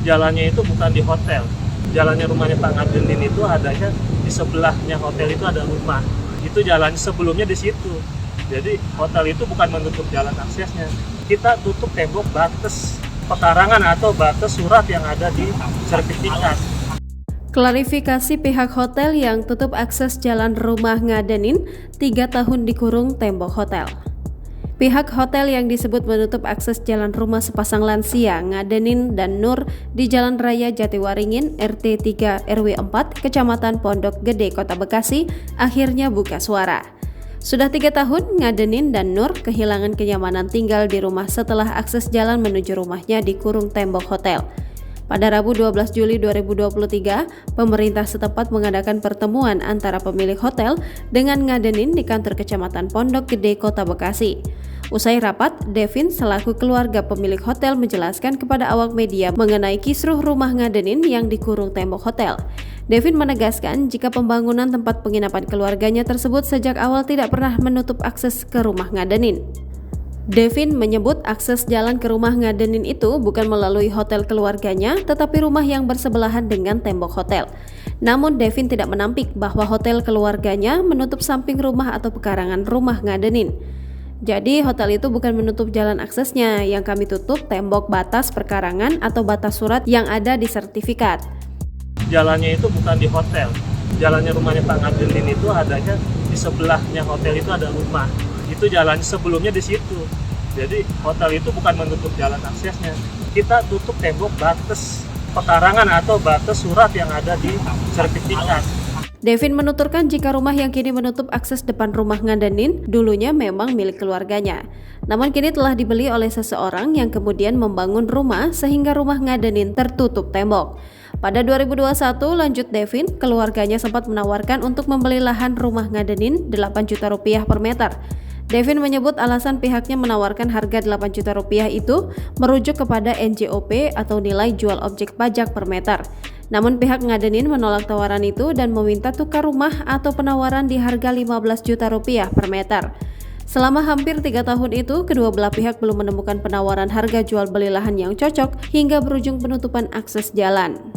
Jalannya itu bukan di hotel. Jalannya rumahnya Pak Ngadenin itu adanya di sebelahnya hotel itu ada rumah. Itu jalan sebelumnya di situ. Jadi hotel itu bukan menutup jalan aksesnya. Kita tutup tembok batas pekarangan atau batas surat yang ada di sertifikat. Klarifikasi pihak hotel yang tutup akses jalan rumah Ngadenin 3 tahun dikurung tembok hotel. Pihak hotel yang disebut menutup akses jalan rumah sepasang lansia Ngadenin dan Nur di Jalan Raya Jatiwaringin RT 3 RW 4 Kecamatan Pondok Gede Kota Bekasi akhirnya buka suara. Sudah 3 tahun Ngadenin dan Nur kehilangan kenyamanan tinggal di rumah setelah akses jalan menuju rumahnya dikurung tembok hotel. Pada Rabu 12 Juli 2023, pemerintah setempat mengadakan pertemuan antara pemilik hotel dengan Ngadenin di kantor Kecamatan Pondok Gede, Kota Bekasi. Usai rapat, Devin selaku keluarga pemilik hotel menjelaskan kepada awak media mengenai kisruh rumah Ngadenin yang dikurung tembok hotel. Devin menegaskan jika pembangunan tempat penginapan keluarganya tersebut sejak awal tidak pernah menutup akses ke rumah Ngadenin. Devin menyebut akses jalan ke rumah Ngadenin itu bukan melalui hotel keluarganya, tetapi rumah yang bersebelahan dengan tembok hotel. Namun Devin tidak menampik bahwa hotel keluarganya menutup samping rumah atau pekarangan rumah Ngadenin. Jadi hotel itu bukan menutup jalan aksesnya, yang kami tutup tembok batas perkarangan atau batas surat yang ada di sertifikat. Jalannya itu bukan di hotel. Jalannya rumahnya Pak Ngadenin itu adanya di sebelahnya hotel itu ada rumah. Itu jalan sebelumnya di situ. Jadi hotel itu bukan menutup jalan aksesnya. Kita tutup tembok batas pekarangan atau batas surat yang ada di sertifikat. Devin menuturkan jika rumah yang kini menutup akses depan rumah Ngadenin dulunya memang milik keluarganya. Namun kini telah dibeli oleh seseorang yang kemudian membangun rumah sehingga rumah Ngadenin tertutup tembok. Pada 2021, lanjut Devin, keluarganya sempat menawarkan untuk membeli lahan rumah Ngadenin 8 juta rupiah per meter. Devin menyebut alasan pihaknya menawarkan harga 8 juta rupiah itu merujuk kepada NJOP atau nilai jual objek pajak per meter. Namun pihak Ngadenin menolak tawaran itu dan meminta tukar rumah atau penawaran di harga 15 juta rupiah per meter. Selama hampir 3 tahun itu, kedua belah pihak belum menemukan penawaran harga jual beli lahan yang cocok hingga berujung penutupan akses jalan.